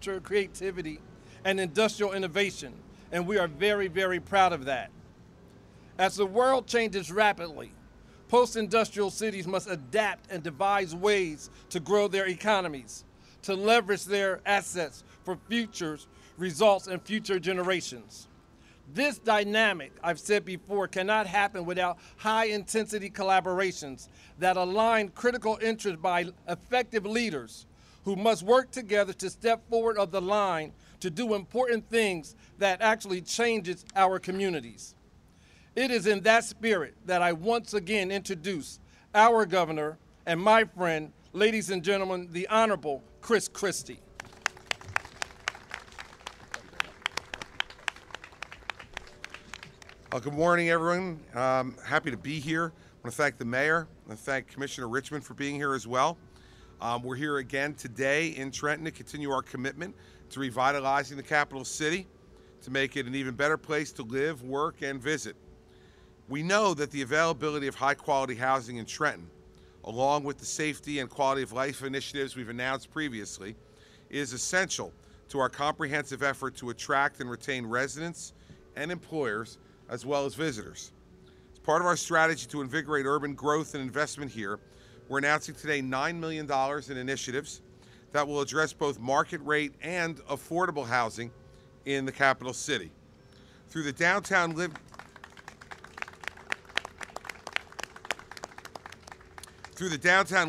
culture, creativity, and industrial innovation, and we are very, very proud of that. As the world changes rapidly, post-industrial cities must adapt and devise ways to grow their economies, to leverage their assets for future results and future generations. This dynamic, I've said before, cannot happen without high-intensity collaborations that align critical interests by effective leaders who must work together to step forward of the line to do important things that actually changes our communities. It is in that spirit that I once again introduce our governor and my friend, ladies and gentlemen, the Honorable Christie. Good morning, everyone. Happy to be here. I want to thank the mayor. I want to thank Commissioner Richmond for being here as well. We're here again today in Trenton to continue our commitment to revitalizing the capital city, to make it an even better place to live, work, and visit. We know that the availability of high-quality housing in Trenton, along with the safety and quality of life initiatives we've announced previously, is essential to our comprehensive effort to attract and retain residents and employers, as well as visitors. As part of our strategy to invigorate urban growth and investment here, we're announcing today $9 million in initiatives that will address both market rate and affordable housing in the capital city. Through the Downtown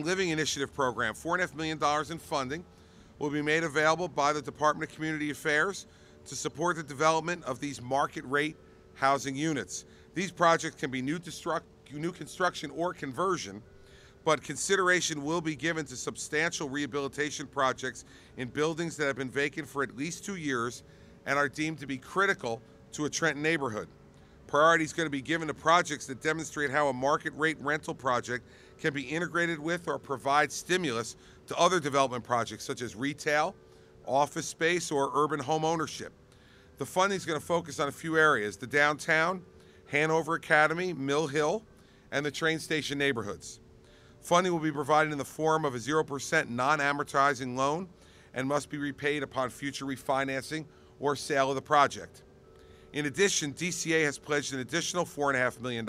Living Initiative program, $4.5 million in funding will be made available by the Department of Community Affairs to support the development of these market rate housing units. These projects can be new construction or conversion, but consideration will be given to substantial rehabilitation projects in buildings that have been vacant for at least 2 years and are deemed to be critical to a Trenton neighborhood. Priority is going to be given to projects that demonstrate how a market rate rental project can be integrated with or provide stimulus to other development projects such as retail, office space, or urban home ownership. The funding is going to focus on a few areas: the downtown, Hanover Academy, Mill Hill, and the train station neighborhoods. Funding will be provided in the form of a 0% non-amortizing loan and must be repaid upon future refinancing or sale of the project. In addition, DCA has pledged an additional $4.5 million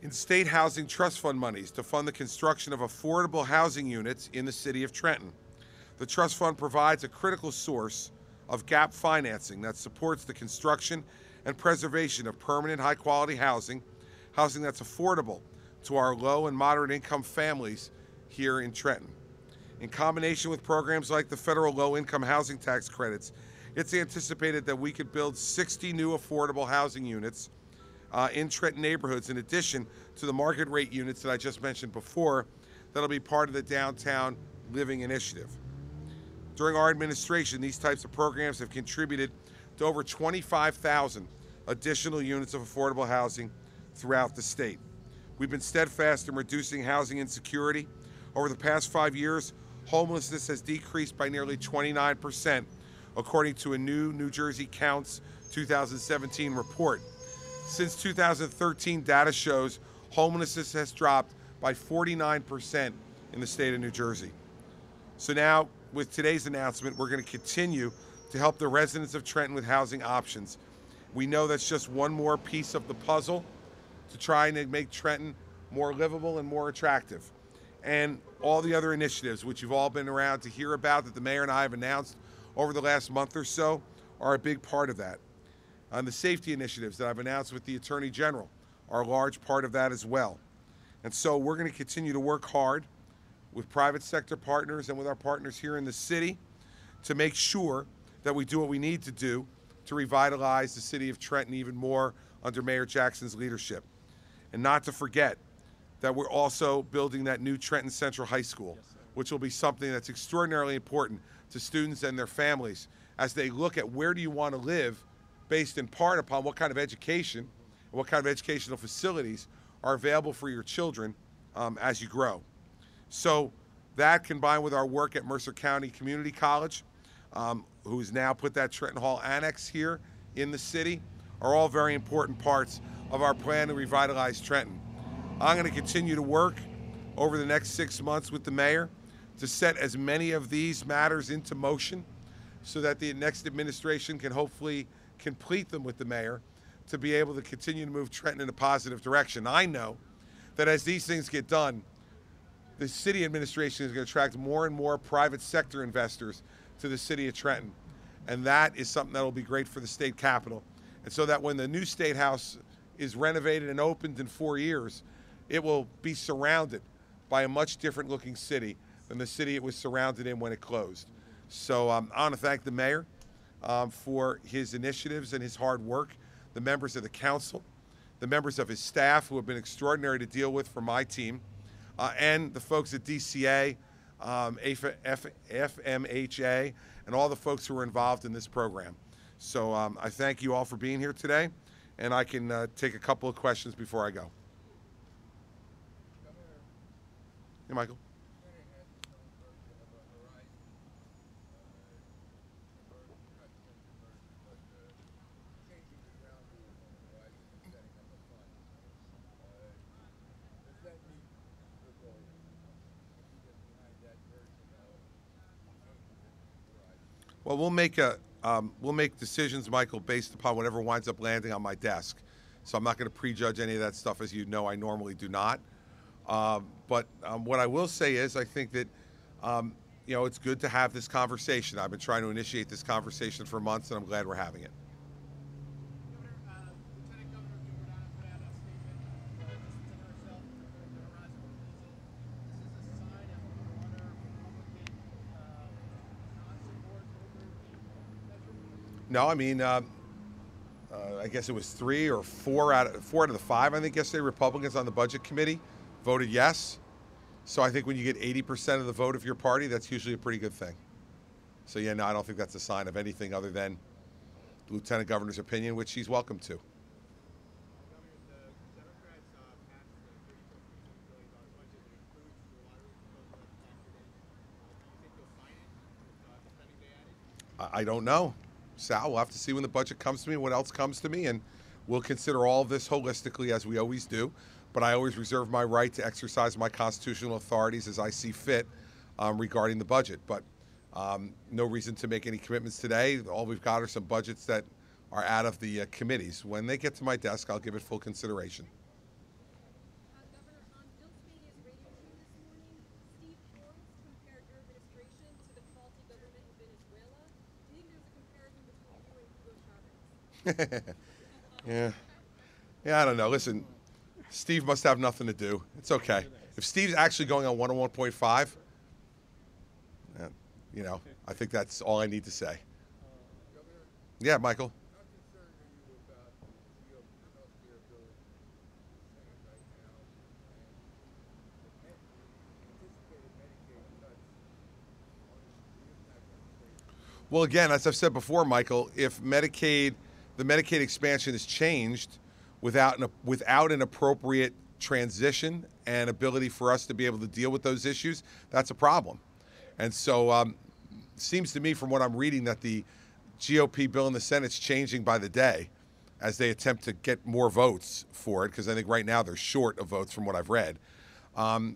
in state housing trust fund monies to fund the construction of affordable housing units in the city of Trenton. The trust fund provides a critical source of gap financing that supports the construction and preservation of permanent high-quality housing that's affordable to our low and moderate income families here in Trenton. In combination with programs like the federal low-income housing tax credits, it's anticipated that we could build 60 new affordable housing units in Trenton neighborhoods, in addition to the market rate units that I just mentioned before, that'll be part of the Downtown Living Initiative. During our administration, these types of programs have contributed to over 25,000 additional units of affordable housing throughout the state. We've been steadfast in reducing housing insecurity. Over the past 5 years, homelessness has decreased by nearly 29%, according to a new New Jersey Counts 2017 report. Since 2013, data shows homelessness has dropped by 49% in the state of New Jersey. So now, with today's announcement, we're going to continue to help the residents of Trenton with housing options. We know that's just one more piece of the puzzle to try and make Trenton more livable and more attractive. And all the other initiatives, which you've all been around to hear about, that the mayor and I have announced over the last month or so, are a big part of that. And the safety initiatives that I've announced with the Attorney General are a large part of that as well. And so we're going to continue to work hard with private sector partners and with our partners here in the city to make sure that we do what we need to do to revitalize the city of Trenton even more under Mayor Jackson's leadership. And not to forget that we're also building that new Trenton Central High School, which will be something that's extraordinarily important to students and their families as they look at where do you want to live based in part upon what kind of education and what kind of educational facilities are available for your children as you grow. So that, combined with our work at Mercer County Community College, who's now put that Trenton Hall Annex here in the city, are all very important parts of our plan to revitalize Trenton. I'm going to continue to work over the next 6 months with the mayor to set as many of these matters into motion so that the next administration can hopefully complete them with the mayor to be able to continue to move Trenton in a positive direction. I know that as these things get done, the city administration is going to attract more and more private sector investors to the city of Trenton. And that is something that will be great for the state capitol. And so that when the new State House is renovated and opened in 4 years, it will be surrounded by a much different looking city than the city it was surrounded in when it closed. So I want to thank the mayor for his initiatives and his hard work, the members of the council, the members of his staff who have been extraordinary to deal with for my team, and the folks at DCA, FMHA, and all the folks who were involved in this program. So I thank you all for being here today, and I can take a couple of questions before I go. Hey, Michael. Well, we'll make decisions, Michael, based upon whatever winds up landing on my desk. So I'm not going to prejudge any of that stuff, as you know I normally do not. But what I will say is I think that, it's good to have this conversation. I've been trying to initiate this conversation for months, and I'm glad we're having it. No, I mean, I guess it was 3 or 4 out of the 5, I think, yesterday, Republicans on the Budget Committee voted yes. So I think when you get 80% of the vote of your party, that's usually a pretty good thing. So, yeah, no, I don't think that's a sign of anything other than the Lieutenant Governor's opinion, which he's welcome to. I don't know. Sal, we'll have to see when the budget comes to me, what else comes to me, and we'll consider all of this holistically as we always do. But I always reserve my right to exercise my constitutional authorities as I see fit regarding the budget. But no reason to make any commitments today. All we've got are some budgets that are out of the committees. When they get to my desk, I'll give it full consideration. Governor, on Bill Spadier's radio show this morning, Steve Forbes compared your administration to the faulty government in Venezuela. Do you think there's a comparison between you and Hugo Chavez? Yeah, I don't know. Listen, Steve must have nothing to do. It's okay. If Steve's actually going on 101.5, I think that's all I need to say. Yeah, Michael. Well, again, as I've said before, Michael, if the Medicaid expansion is changed without an appropriate transition and ability for us to be able to deal with those issues, that's a problem. And so it seems to me from what I'm reading that the GOP bill in the Senate's changing by the day as they attempt to get more votes for it, because I think right now they're short of votes from what I've read.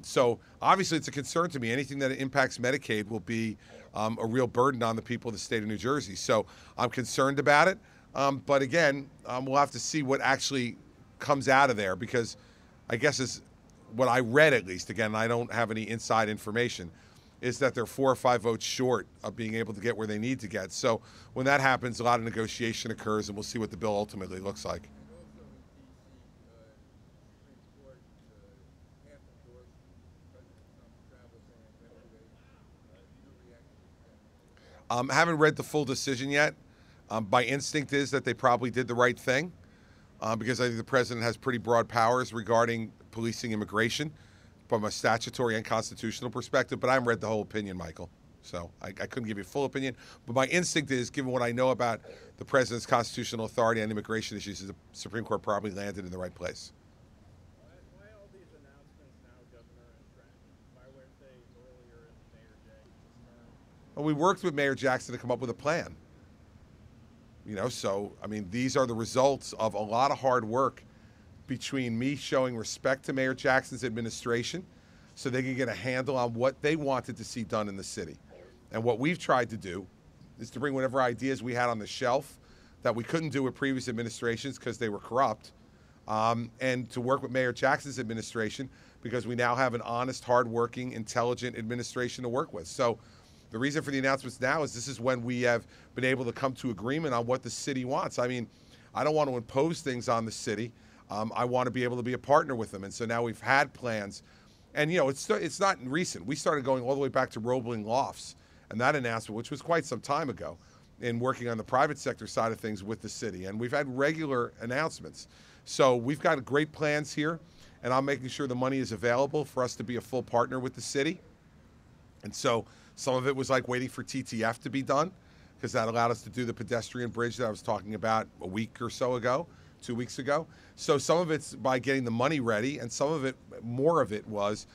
So obviously it's a concern to me. Anything that impacts Medicaid will be a real burden on the people of the state of New Jersey. So I'm concerned about it. But again, we'll have to see what actually comes out of there, because I guess is what I read, at least, again, I don't have any inside information, is that they're 4 or 5 votes short of being able to get where they need to get. So when that happens, a lot of negotiation occurs, and we'll see what the bill ultimately looks like. I haven't read the full decision yet. My instinct is that they probably did the right thing, because I think the president has pretty broad powers regarding policing immigration from a statutory and constitutional perspective, but I haven't read the whole opinion, Michael. So I couldn't give you a full opinion. But my instinct is, given what I know about the president's constitutional authority on immigration issues, is the Supreme Court probably landed in the right place. Why all these announcements now, Governor, in Trenton? Why weren't they earlier in Mayor Jackson's term? Well, we worked with Mayor Jackson to come up with a plan. So, I mean, these are the results of a lot of hard work between me showing respect to Mayor Jackson's administration so they can get a handle on what they wanted to see done in the city. And what we've tried to do is to bring whatever ideas we had on the shelf that we couldn't do with previous administrations because they were corrupt, and to work with Mayor Jackson's administration because we now have an honest, hardworking, intelligent administration to work with. So the reason for the announcements now is this is when we have been able to come to agreement on what the city wants. I mean, I don't want to impose things on the city. I want to be able to be a partner with them. And so now we've had plans. And, you know, it's not recent. We started going all the way back to Roebling Lofts and that announcement, which was quite some time ago, in working on the private sector side of things with the city. And we've had regular announcements. So we've got great plans here, and I'm making sure the money is available for us to be a full partner with the city. And so some of it was like waiting for TTF to be done, because that allowed us to do the pedestrian bridge that I was talking about a week or so ago, 2 weeks ago. So some of it's by getting the money ready, and some of it, more of it was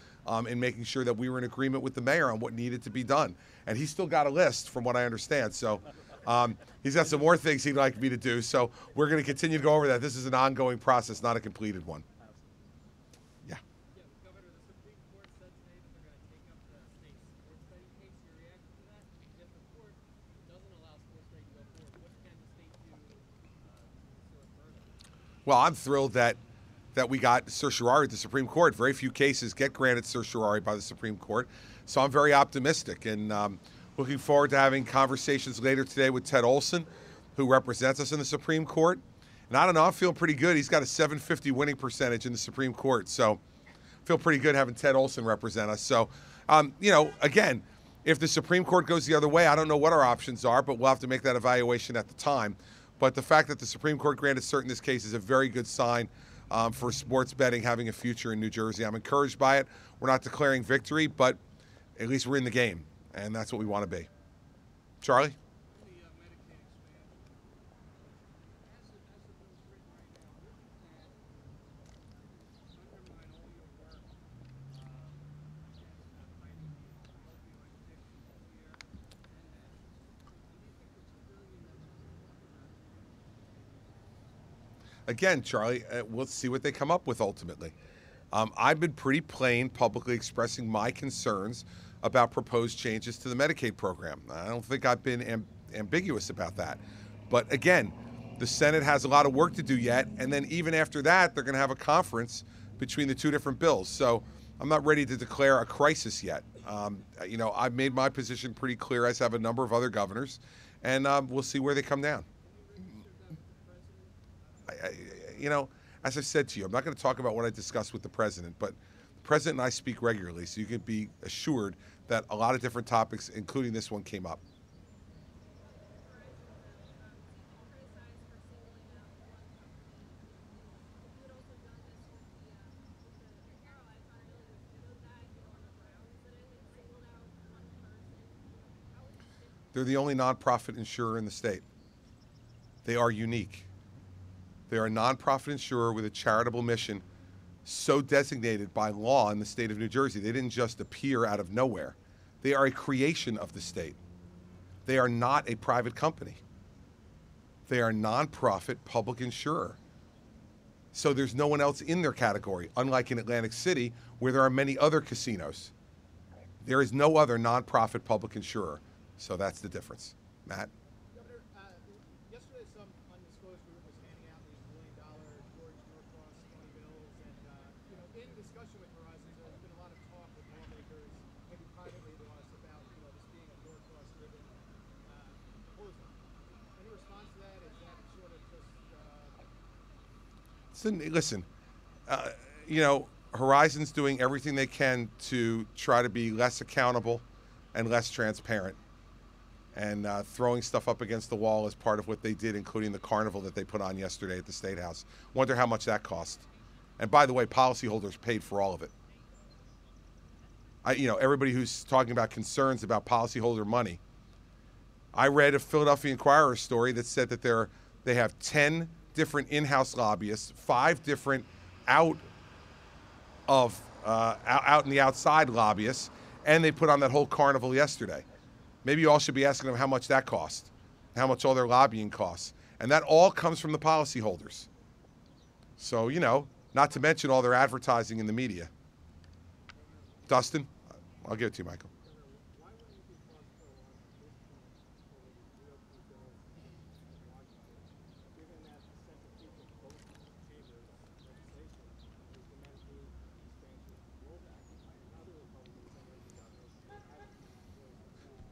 in making sure that we were in agreement with the mayor on what needed to be done. And he's still got a list from what I understand. So he's got some more things he'd like me to do. So we're going to continue to go over that. This is an ongoing process, not a completed one. Yeah. Yeah, Governor, the Supreme Court said today that they're going to take up the state sports betting case. Your reaction to that? If the court doesn't allow sports betting to go forward, what can the state do to pursue it further? Well, I'm thrilled that we got certiorari at the Supreme Court. Very few cases get granted certiorari by the Supreme Court. So I'm very optimistic and looking forward to having conversations later today with Ted Olson, who represents us in the Supreme Court. And I don't know, I'm feeling pretty good. He's got a 750 winning percentage in the Supreme Court. So I feel pretty good having Ted Olson represent us. So, you know, again, if the Supreme Court goes the other way, I don't know what our options are, but we'll have to make that evaluation at the time. But the fact that the Supreme Court granted cert in this case is a very good sign for sports betting having a future in New Jersey. I'm encouraged by it. We're not declaring victory, but at least we're in the game, and that's what we want to be. Charlie? The Medicaid expansion. As the bill's written right now, wouldn't that undermine all your work against fighting the opioid addictions here and nationally? Do you think the $2 billion that's Again, Charlie, we'll see what they come up with ultimately. I've been pretty plain publicly expressing my concerns about proposed changes to the Medicaid program. I don't think I've been ambiguous about that. But again, the Senate has a lot of work to do yet, and then even after that, they're going to have a conference between the two different bills. So I'm not ready to declare a crisis yet. You know, I've made my position pretty clear, as have a number of other governors, and we'll see where they come down. You know, as I said to you, I'm not going to talk about what I discussed with the president, but the president and I speak regularly, so you can be assured that a lot of different topics, including this one, came up. They're the only nonprofit insurer in the state. They are unique. They are a nonprofit insurer with a charitable mission so designated by law in the state of New Jersey. They didn't just appear out of nowhere. They are a creation of the state. They are not a private company. They are a nonprofit public insurer. So there's no one else in their category, unlike in Atlantic City, where there are many other casinos. There is no other nonprofit public insurer. So that's the difference. Matt? Governor, yesterday some undisclosed group was handing out these $1 million George Norcross 20 bills, and you know, in discussion with Horizon, there's been a lot of talk with lawmakers, maybe privately to us, about this being a Norcross-driven proposal. Any response to that? Is that sort of just? Listen, you know, Horizon's doing everything they can to try to be less accountable and less transparent. And throwing stuff up against the wall is part of what they did, including the carnival that they put on yesterday at the State House. Wonder how much that cost. And by the way, policyholders paid for all of it. You know, everybody who's talking about concerns about policyholder money. I read a Philadelphia Inquirer story that said that they have 10 different in-house lobbyists, 5 different out in the outside lobbyists, and they put on that whole carnival yesterday. Maybe you all should be asking them how much that cost, how much all their lobbying costs. And that all comes from the policyholders. So, you know, not to mention all their advertising in the media. Dustin? I'll give it to you, Michael.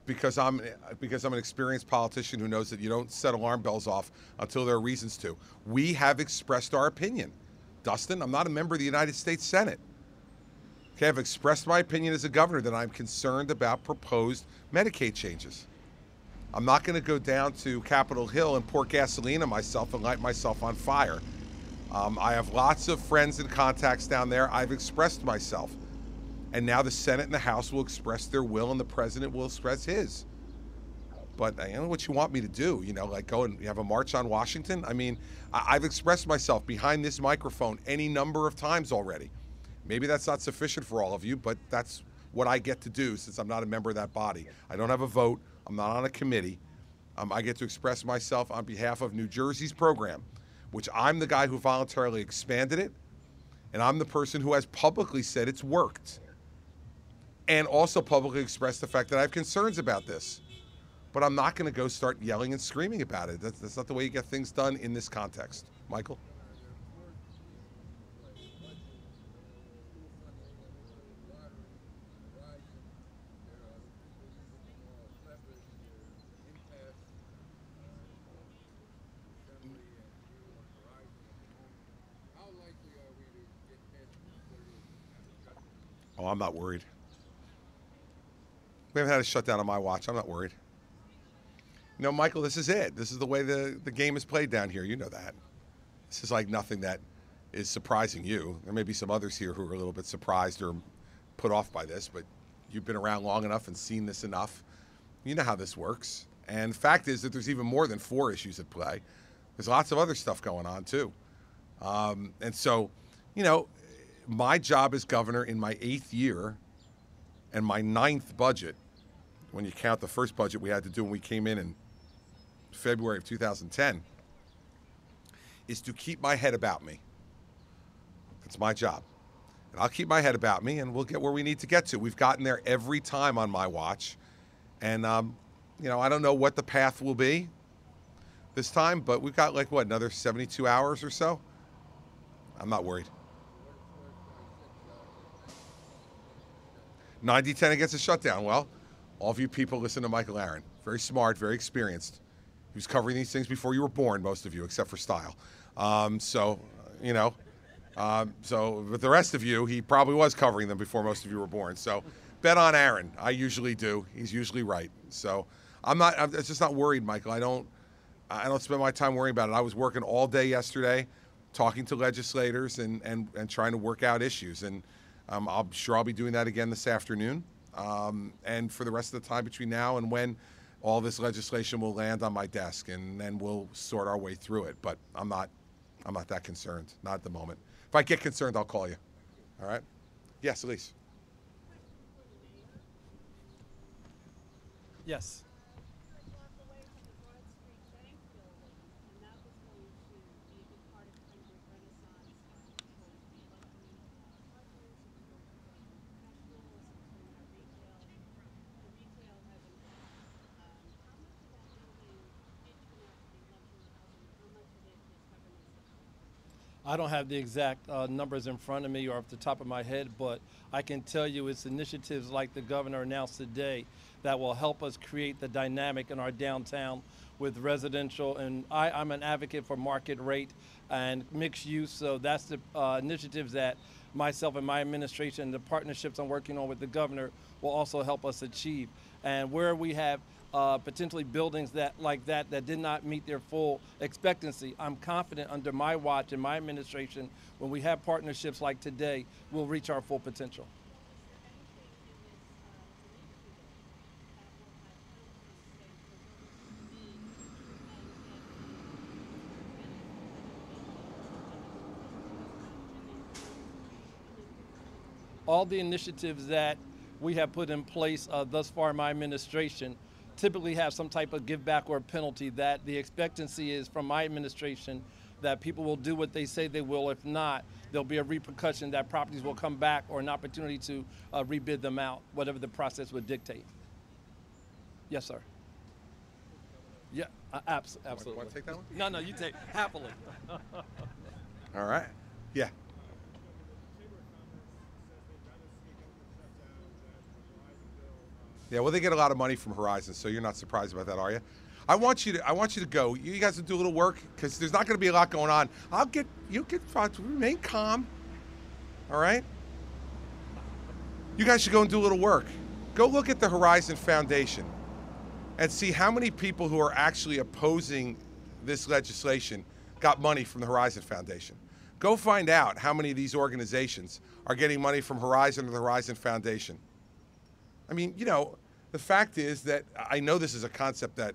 because I'm an experienced politician who knows that you don't set alarm bells off until there are reasons to. We have expressed our opinion. Dustin, I'm not a member of the United States Senate. Okay, I've expressed my opinion as a governor that I'm concerned about proposed Medicaid changes. I'm not going to go down to Capitol Hill and pour gasoline on myself and light myself on fire. I have lots of friends and contacts down there. I've expressed myself. And now the Senate and the House will express their will and the president will express his. But I don't know what you want me to do, like go and have a march on Washington? I mean, I've expressed myself behind this microphone any number of times already. Maybe that's not sufficient for all of you, but that's what I get to do since I'm not a member of that body. I don't have a vote. I'm not on a committee. I get to express myself on behalf of New Jersey's program, which I'm the guy who voluntarily expanded it, and I'm the person who has publicly said it's worked, and also publicly expressed the fact that I have concerns about this. But I'm not going to go start yelling and screaming about it. That's not the way you get things done in this context. Michael? Oh, I'm not worried. We haven't had a shutdown on my watch. I'm not worried. Michael, this is it. This is the way the game is played down here. You know that. This is like nothing that is surprising you. There may be some others here who are a little bit surprised or put off by this, but you've been around long enough and seen this enough. You know how this works. And the fact is that there's even more than 4 issues at play. There's lots of other stuff going on, too. And so, my job as governor in my 8th year and my 9th budget, when you count the first budget we had to do when we came in February of 2010, is to keep my head about me. That's my job. And I'll keep my head about me, and we'll get where we need to get to. We've gotten there every time on my watch. And, I don't know what the path will be this time, but we've got, another 72 hours or so? I'm not worried. 90-10 against a shutdown. Well, all of you people listen to Michael Aaron. Very smart, very experienced. He was covering these things before you were born, most of you, except for style. But the rest of you, he probably was covering them before most of you were born. So bet on Aaron. I usually do. He's usually right. So I'm just not worried, Michael. I don't spend my time worrying about it. I was working all day yesterday, talking to legislators and trying to work out issues. And I'm sure I'll be doing that again this afternoon. And for the rest of the time between now and when all this legislation will land on my desk, and then we'll sort our way through it. But I'm not that concerned, not at the moment. If I get concerned, I'll call you. All right? Yes, Elise. Yes. I don't have the exact numbers in front of me or off the top of my head, but I can tell you it's initiatives like the governor announced today that will help us create the dynamic in our downtown with residential. And I'm an advocate for market rate and mixed use, so that's the initiatives that myself and my administration, the partnerships I'm working on with the governor, will also help us achieve. And where we have potentially buildings that did not meet their full expectancy, I'm confident under my watch and my administration, when we have partnerships like today, we'll reach our full potential. All the initiatives that we have put in place thus far in my administration typically have some type of give back or penalty. That the expectancy is from my administration that people will do what they say they will. If not, there'll be a repercussion that properties will come back or an opportunity to rebid them out, whatever the process would dictate. Yes, sir. Yeah, absolutely. Want to take that one? No, you take happily. All right. Yeah. Yeah, well, they get a lot of money from Horizon, so you're not surprised about that, are you? I want you to go. You guys will do a little work because there's not going to be a lot going on. You can remain calm. All right. You guys should go and do a little work. Go look at the Horizon Foundation and see how many people who are actually opposing this legislation got money from the Horizon Foundation. Go find out how many of these organizations are getting money from Horizon or the Horizon Foundation. I mean, you know, the fact is that I know this is a concept that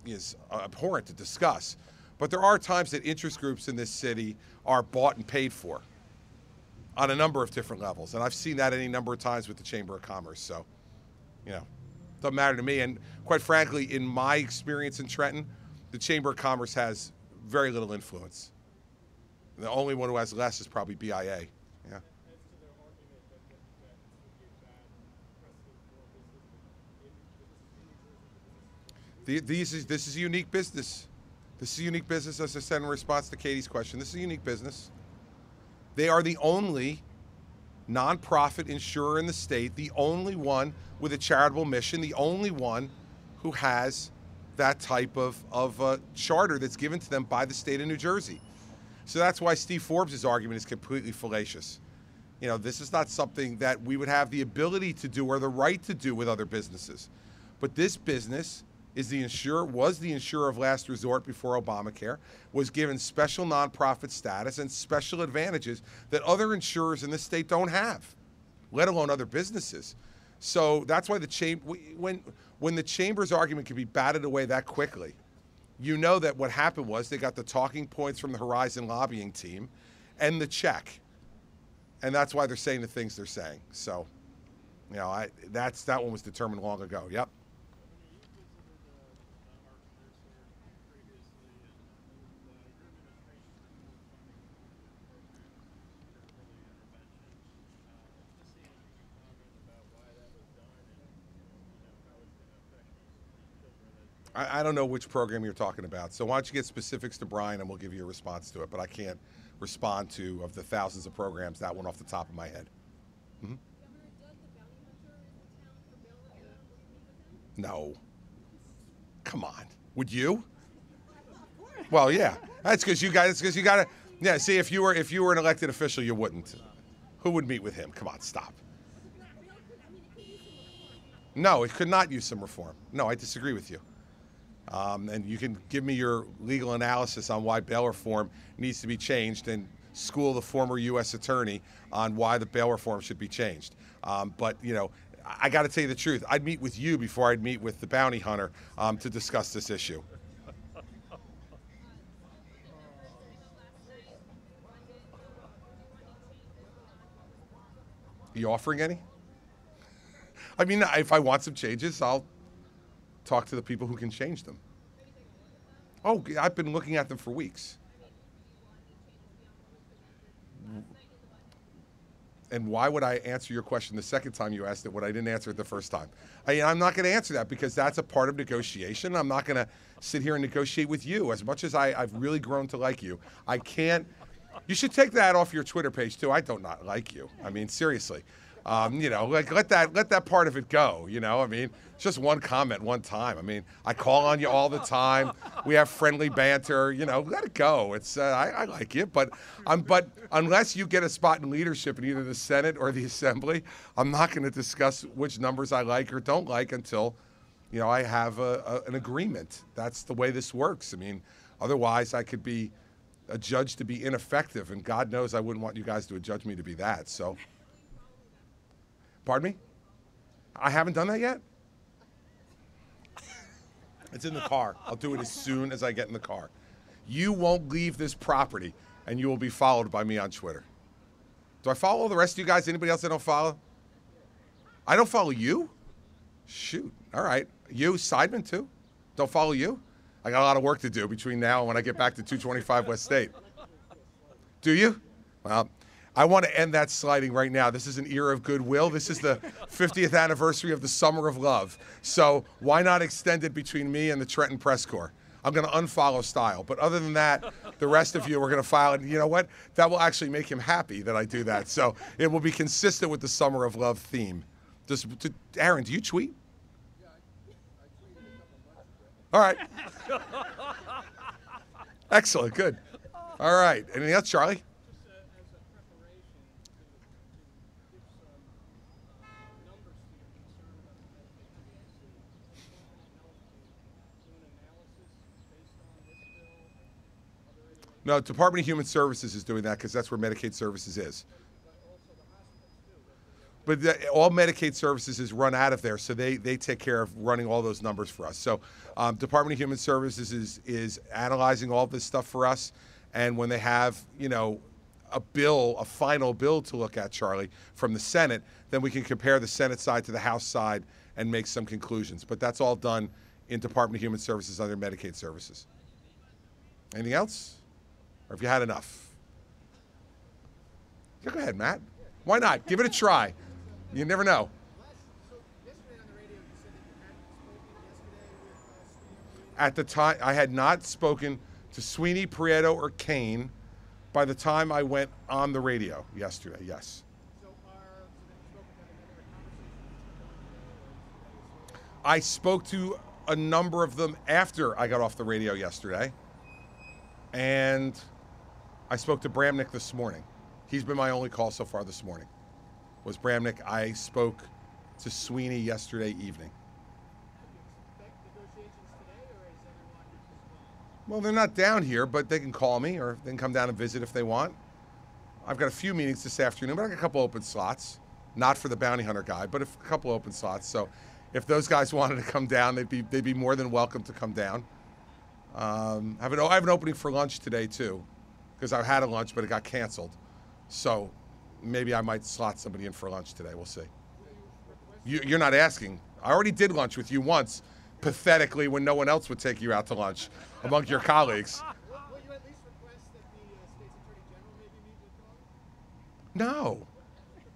is abhorrent to discuss, but there are times that interest groups in this city are bought and paid for on a number of different levels. And I've seen that any number of times with the Chamber of Commerce. So, you know, doesn't matter to me. And quite frankly, in my experience in Trenton, the Chamber of Commerce has very little influence. The only one who has less is probably BIA. Yeah. This is a unique business. This is a unique business, as I said in response to Katie's question. This is a unique business. They are the only nonprofit insurer in the state, the only one with a charitable mission, the only one who has that type of charter that's given to them by the state of New Jersey. So that's why Steve Forbes' argument is completely fallacious. You know, this is not something that we would have the ability to do or the right to do with other businesses. But this business was the insurer of last resort before Obamacare, was given special nonprofit status and special advantages that other insurers in this state don't have, let alone other businesses. So that's why when the Chamber's argument can be batted away that quickly, you know that what happened was they got the talking points from the Horizon lobbying team and the check. And that's why they're saying the things they're saying. So, you know, that one was determined long ago. Yep. I don't know which program you're talking about. So why don't you get specifics to Brian and we'll give you a response to it. But I can't respond to, of the thousands of programs, that one off the top of my head. Mm-hmm. No. Come on. Would you? Well, yeah. That's because you got to, yeah, see, if you were an elected official, you wouldn't. Who would meet with him? Come on, stop. No, it could not use some reform. No, I disagree with you. And you can give me your legal analysis on why bail reform needs to be changed and school the former U.S. attorney on why the bail reform should be changed. But, you know, I got to tell you the truth. I'd meet with you before I'd meet with the bounty hunter to discuss this issue. Are you offering any? I mean, if I want some changes, I'll talk to the people who can change them. Oh, I've been looking at them for weeks. And why would I answer your question the second time you asked it when I didn't answer it the first time? I'm not going to answer that because that's a part of negotiation. I'm not going to sit here and negotiate with you. As much as I've really grown to like you, I can't. You should take that off your Twitter page too. I don't not like you. I mean, seriously. You know, like let that part of it go. You know, I mean, it's just one comment, one time. I mean, I call on you all the time. We have friendly banter. You know, let it go. It's I like you, but unless you get a spot in leadership in either the Senate or the Assembly, I'm not going to discuss which numbers I like or don't like until, you know, I have an agreement. That's the way this works. I mean, otherwise I could be adjudged to be ineffective, and God knows I wouldn't want you guys to adjudge me to be that. So. Pardon me? I haven't done that yet? It's in the car. I'll do it as soon as I get in the car. You won't leave this property, and you will be followed by me on Twitter. Do I follow the rest of you guys? Anybody else I don't follow? I don't follow you? Shoot. All right. You, Seidman, too? Don't follow you? I got a lot of work to do between now and when I get back to 225 West State. Do you? Well, I want to end that sliding right now. This is an era of goodwill. This is the 50th anniversary of the Summer of Love. So why not extend it between me and the Trenton Press Corps? I'm going to unfollow Style. But other than that, the rest of you are going to file. And you know what? That will actually make him happy that I do that. So it will be consistent with the Summer of Love theme. Aaron, do you tweet? All right. Excellent. Good. All right. Anything else, Charlie? Just as a preparation to give some numbers to your concern about the Medicaid, have you actually, as Department of Health, do an analysis based on this bill and other iterations, No, Department of Human Services is doing that because that's where Medicaid Services is. but also the hospitals too? But all Medicaid Services is run out of there, so they take care of running all those numbers for us. So Department of Human Services is analyzing all this stuff for us, and when they have, a final bill to look at, Charlie, from the Senate, then we can compare the Senate side to the House side and make some conclusions. But that's all done in Department of Human Services under Medicaid Services. Anything else? Or have you had enough? Yeah, go ahead, Matt. Why not? Give it a try. You never know. So yesterday on the radio, you said that you hadn't spoken yesterday with Sweeney. At the time, I had not spoken to Sweeney, Prieto, or Kane by the time I went on the radio yesterday, yes. So then you spoke with them, and then there were conversations. I spoke to a number of them after I got off the radio yesterday, and I spoke to Bramnick this morning. He's been my only call so far this morning, was Bramnick. I spoke to Sweeney yesterday evening. Expect negotiations today, or is everyone just Well, they're not down here, but they can call me or they can come down and visit if they want. I've got a few meetings this afternoon, but I got a couple open slots. Not for the bounty hunter guy, but a couple open slots. So if those guys wanted to come down, they'd be more than welcome to come down. I have an opening for lunch today too, because I had a lunch, but it got canceled. So maybe I might slot somebody in for lunch today. We'll see. You're not asking. I already did lunch with you once, pathetically, when no one else would take you out to lunch among your colleagues. Will you at least request that the state's attorney general maybe meet with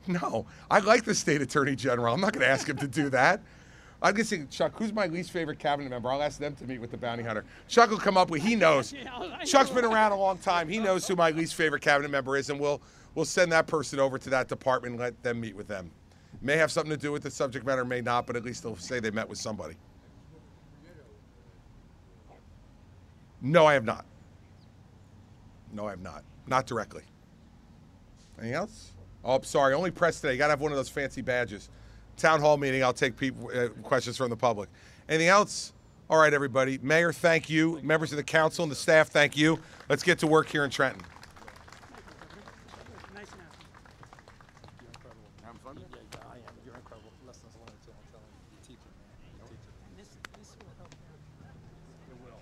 Congress? No. I like the state attorney general. I'm not going to ask him to do that. I'm going to say, Chuck, who's my least favorite cabinet member? I'll ask them to meet with the bounty hunter. Chuck will come up with, he knows. Chuck's been around a long time. He knows who my least favorite cabinet member is, and we'll send that person over to that department and let them meet with them. May have something to do with the subject matter, may not, but at least they'll say they met with somebody. No, I have not. No, I have not. Not directly. Anything else? Oh, sorry. Only press today. You got to have one of those fancy badges. Town hall meeting. I'll take questions from the public. Anything else? All right, everybody. Mayor, thank you. Members of the council and the staff, thank you. Let's get to work here in Trenton. Nice announcement. You're incredible. Having fun? Yeah, I am. You're incredible. Lessons learned too. I'm telling you. Teacher, man. Teacher. This will help them. It will.